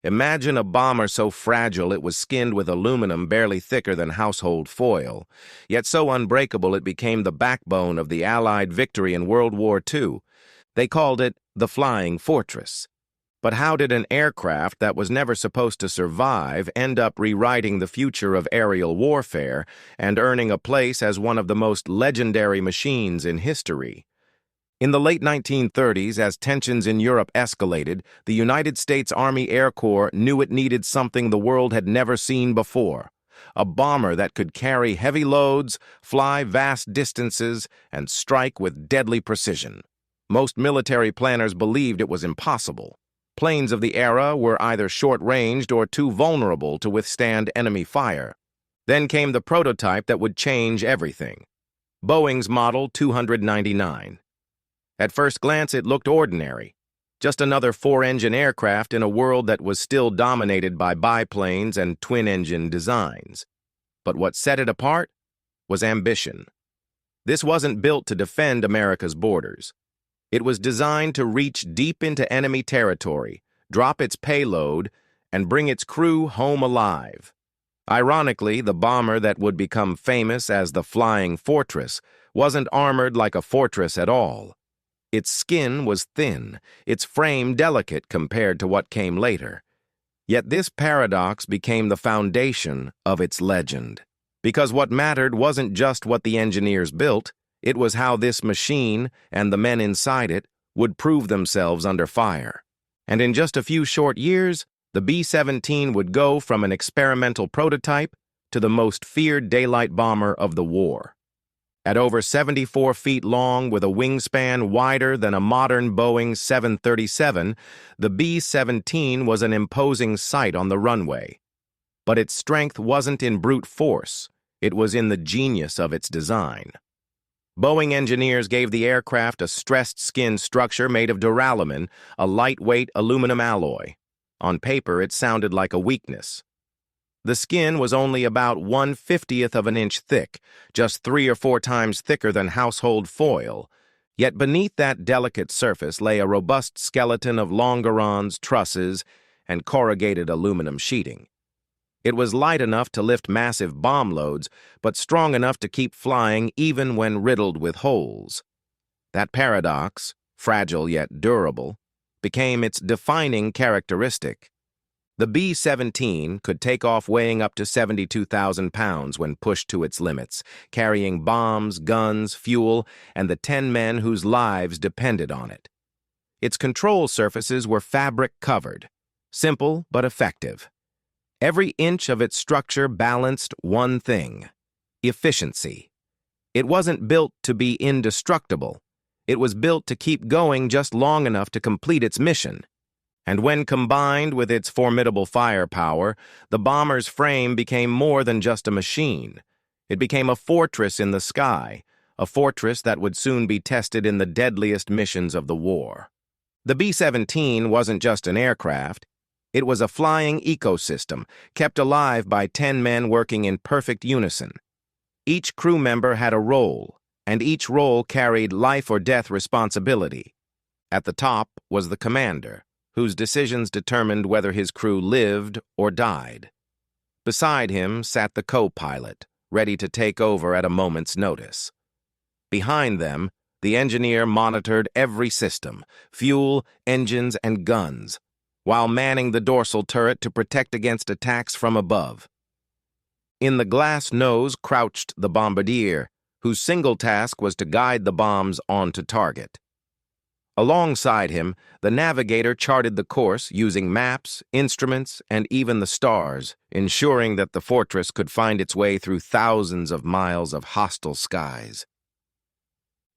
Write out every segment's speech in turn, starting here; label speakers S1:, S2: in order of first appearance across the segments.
S1: Imagine a bomber so fragile it was skinned with aluminum barely thicker than household foil, yet so unbreakable it became the backbone of the Allied victory in World War II. They called it the Flying Fortress. But how did an aircraft that was never supposed to survive end up rewriting the future of aerial warfare and earning a place as one of the most legendary machines in history? In the late 1930s, as tensions in Europe escalated, the United States Army Air Corps knew it needed something the world had never seen before: a bomber that could carry heavy loads, fly vast distances, and strike with deadly precision. Most military planners believed it was impossible. Planes of the era were either short-ranged or too vulnerable to withstand enemy fire. Then came the prototype that would change everything: Boeing's Model 299. At first glance, it looked ordinary, just another four-engine aircraft in a world that was still dominated by biplanes and twin-engine designs. But what set it apart was ambition. This wasn't built to defend America's borders. It was designed to reach deep into enemy territory, drop its payload, and bring its crew home alive. Ironically, the bomber that would become famous as the Flying Fortress wasn't armored like a fortress at all. Its skin was thin, its frame delicate compared to what came later. Yet this paradox became the foundation of its legend. Because what mattered wasn't just what the engineers built, it was how this machine, and the men inside it, would prove themselves under fire. And in just a few short years, the B-17 would go from an experimental prototype to the most feared daylight bomber of the war. At over 74 feet long, with a wingspan wider than a modern Boeing 737, the B-17 was an imposing sight on the runway. But its strength wasn't in brute force, it was in the genius of its design. Boeing engineers gave the aircraft a stressed skin structure made of duralumin, a lightweight aluminum alloy. On paper, it sounded like a weakness. The skin was only about 1/50th of an inch thick, just 3 or 4 times thicker than household foil. Yet beneath that delicate surface lay a robust skeleton of longerons, trusses, and corrugated aluminum sheeting. It was light enough to lift massive bomb loads, but strong enough to keep flying even when riddled with holes. That paradox, fragile yet durable, became its defining characteristic. The B-17 could take off weighing up to 72,000 pounds when pushed to its limits, carrying bombs, guns, fuel, and the 10 men whose lives depended on it. Its control surfaces were fabric-covered, simple but effective. Every inch of its structure balanced one thing: efficiency. It wasn't built to be indestructible. It was built to keep going just long enough to complete its mission. And when combined with its formidable firepower, the bomber's frame became more than just a machine. It became a fortress in the sky, a fortress that would soon be tested in the deadliest missions of the war. The B-17 wasn't just an aircraft. It was a flying ecosystem, kept alive by 10 men working in perfect unison. Each crew member had a role, and each role carried life-or-death responsibility. At the top was the commander, whose decisions determined whether his crew lived or died. Beside him sat the co-pilot, ready to take over at a moment's notice. Behind them, the engineer monitored every system: fuel, engines, and guns, while manning the dorsal turret to protect against attacks from above. In the glass nose crouched the bombardier, whose single task was to guide the bombs onto target. Alongside him, the navigator charted the course using maps, instruments, and even the stars, ensuring that the fortress could find its way through thousands of miles of hostile skies.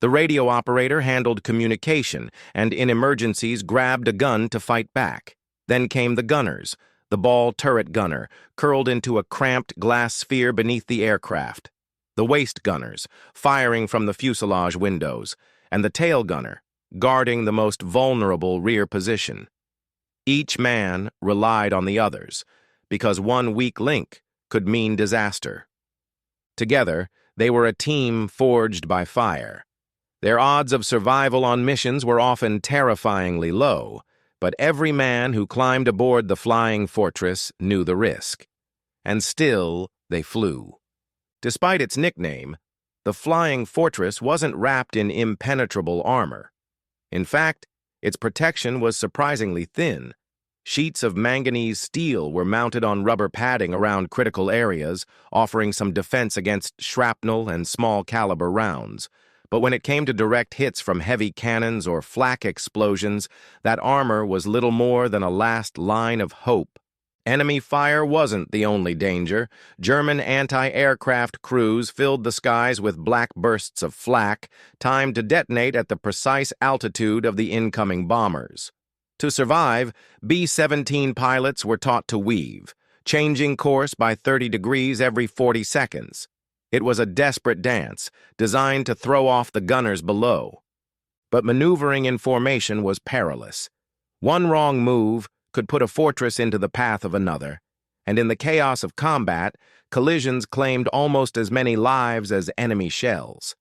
S1: The radio operator handled communication and, in emergencies, grabbed a gun to fight back. Then came the gunners, the ball turret gunner, curled into a cramped glass sphere beneath the aircraft, the waist gunners, firing from the fuselage windows, and the tail gunner, guarding the most vulnerable rear position. Each man relied on the others, because one weak link could mean disaster. Together, they were a team forged by fire. Their odds of survival on missions were often terrifyingly low, But every man who climbed aboard the flying fortress knew the risk. And still, they flew. Despite its nickname, the flying fortress wasn't wrapped in impenetrable armor. In fact, its protection was surprisingly thin. Sheets of manganese steel were mounted on rubber padding around critical areas, offering some defense against shrapnel and small-caliber rounds. But when it came to direct hits from heavy cannons or flak explosions, that armor was little more than a last line of hope. Enemy fire wasn't the only danger. German anti-aircraft crews filled the skies with black bursts of flak, timed to detonate at the precise altitude of the incoming bombers. To survive, B-17 pilots were taught to weave, changing course by 30 degrees every 40 seconds. It was a desperate dance, designed to throw off the gunners below. But maneuvering in formation was perilous. One wrong move could put a fortress into the path of another, and in the chaos of combat, collisions claimed almost as many lives as enemy shells.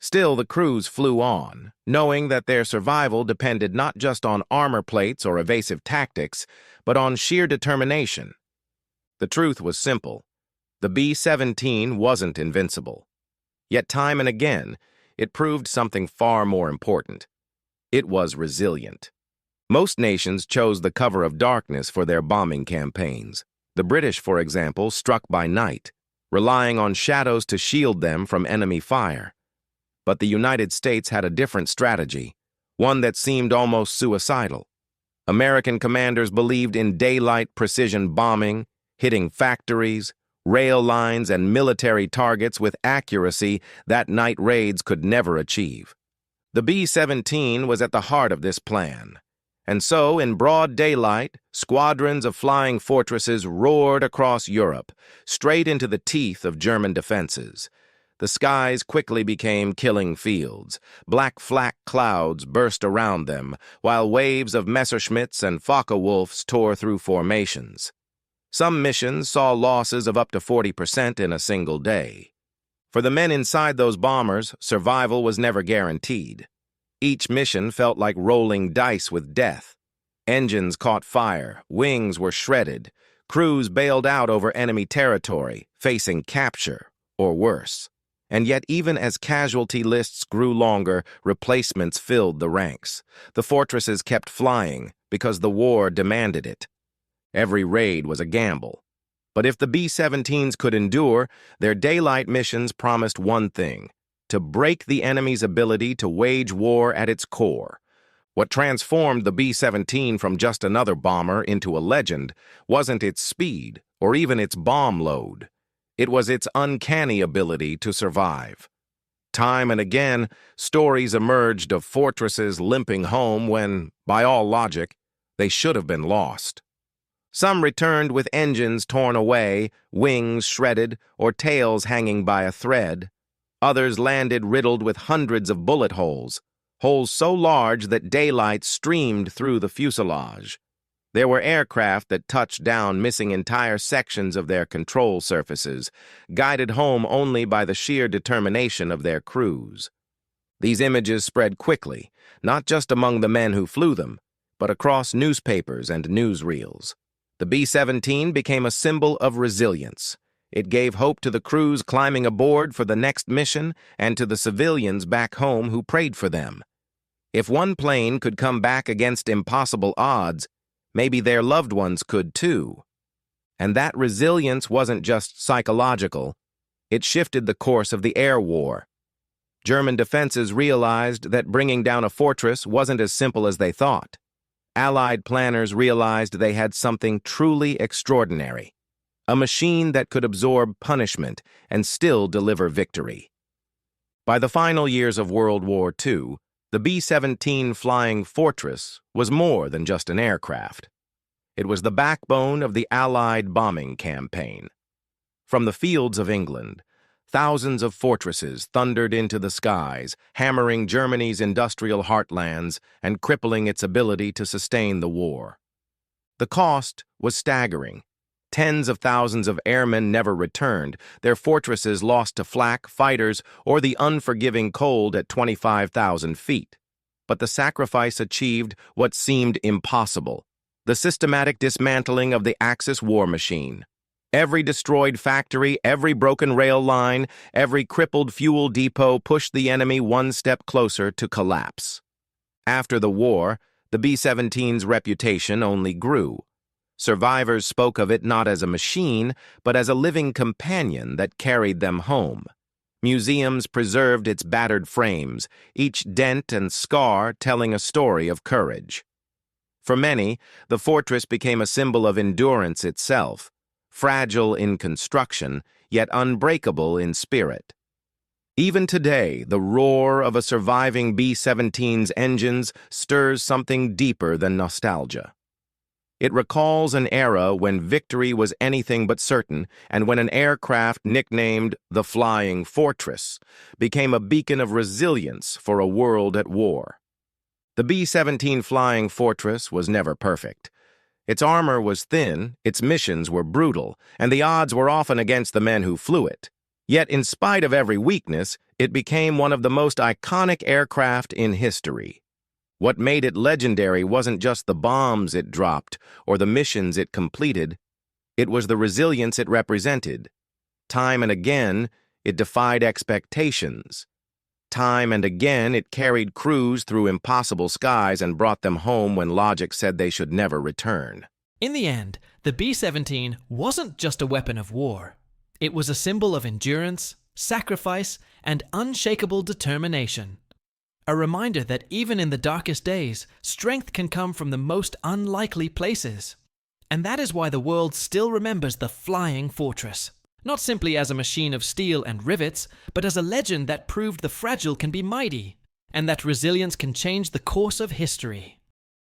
S1: Still, the crews flew on, knowing that their survival depended not just on armor plates or evasive tactics, but on sheer determination. The truth was simple. The B-17 wasn't invincible. Yet time and again, it proved something far more important. It was resilient. Most nations chose the cover of darkness for their bombing campaigns. The British, for example, struck by night, relying on shadows to shield them from enemy fire. But the United States had a different strategy, one that seemed almost suicidal. American commanders believed in daylight precision bombing, hitting factories, rail lines, and military targets with accuracy that night raids could never achieve. The B-17 was at the heart of this plan. And so, in broad daylight, squadrons of flying fortresses roared across Europe, straight into the teeth of German defenses. The skies quickly became killing fields. Black flak clouds burst around them, while waves of Messerschmitts and Focke-Wulfs tore through formations. Some missions saw losses of up to 40% in a single day. For the men inside those bombers, survival was never guaranteed. Each mission felt like rolling dice with death. Engines caught fire, wings were shredded, crews bailed out over enemy territory, facing capture, or worse. And yet, even as casualty lists grew longer, replacements filled the ranks. The fortresses kept flying because the war demanded it. Every raid was a gamble. But if the B-17s could endure, their daylight missions promised one thing: to break the enemy's ability to wage war at its core. What transformed the B-17 from just another bomber into a legend wasn't its speed or even its bomb load. It was its uncanny ability to survive. Time and again, stories emerged of fortresses limping home when, by all logic, they should have been lost. Some returned with engines torn away, wings shredded, or tails hanging by a thread. Others landed riddled with hundreds of bullet holes, holes so large that daylight streamed through the fuselage. There were aircraft that touched down missing entire sections of their control surfaces, guided home only by the sheer determination of their crews. These images spread quickly, not just among the men who flew them, but across newspapers and newsreels. The B-17 became a symbol of resilience. It gave hope to the crews climbing aboard for the next mission and to the civilians back home who prayed for them. If one plane could come back against impossible odds, maybe their loved ones could too. And that resilience wasn't just psychological. It shifted the course of the air war. German defenses realized that bringing down a fortress wasn't as simple as they thought. Allied planners realized they had something truly extraordinary. A machine that could absorb punishment and still deliver victory. By the final years of World War II, the B-17 Flying Fortress was more than just an aircraft. It was the backbone of the Allied bombing campaign. From the fields of England, thousands of fortresses thundered into the skies, hammering Germany's industrial heartlands and crippling its ability to sustain the war. The cost was staggering. Tens of thousands of airmen never returned, their fortresses lost to flak, fighters, or the unforgiving cold at 25,000 feet. but the sacrifice achieved what seemed impossible: the systematic dismantling of the Axis war machine. Every destroyed factory, every broken rail line, every crippled fuel depot pushed the enemy one step closer to collapse. After the war, the B-17's reputation only grew. Survivors spoke of it not as a machine, but as a living companion that carried them home. Museums preserved its battered frames, each dent and scar telling a story of courage. For many, the fortress became a symbol of endurance itself, fragile in construction, yet unbreakable in spirit. Even today, the roar of a surviving B-17's engines stirs something deeper than nostalgia. It recalls an era when victory was anything but certain, and when an aircraft nicknamed the Flying Fortress became a beacon of resilience for a world at war. The B-17 Flying Fortress was never perfect. Its armor was thin, its missions were brutal, and the odds were often against the men who flew it. Yet, in spite of every weakness, it became one of the most iconic aircraft in history. What made it legendary wasn't just the bombs it dropped or the missions it completed. It was the resilience it represented. Time and again, it defied expectations. Time and again, it carried crews through impossible skies and brought them home when logic said they should never return.
S2: In the end, the B-17 wasn't just a weapon of war. It was a symbol of endurance, sacrifice, and unshakable determination. A reminder that even in the darkest days, strength can come from the most unlikely places. And that is why the world still remembers the Flying Fortress. Not simply as a machine of steel and rivets, but as a legend that proved the fragile can be mighty, and that resilience can change the course of history.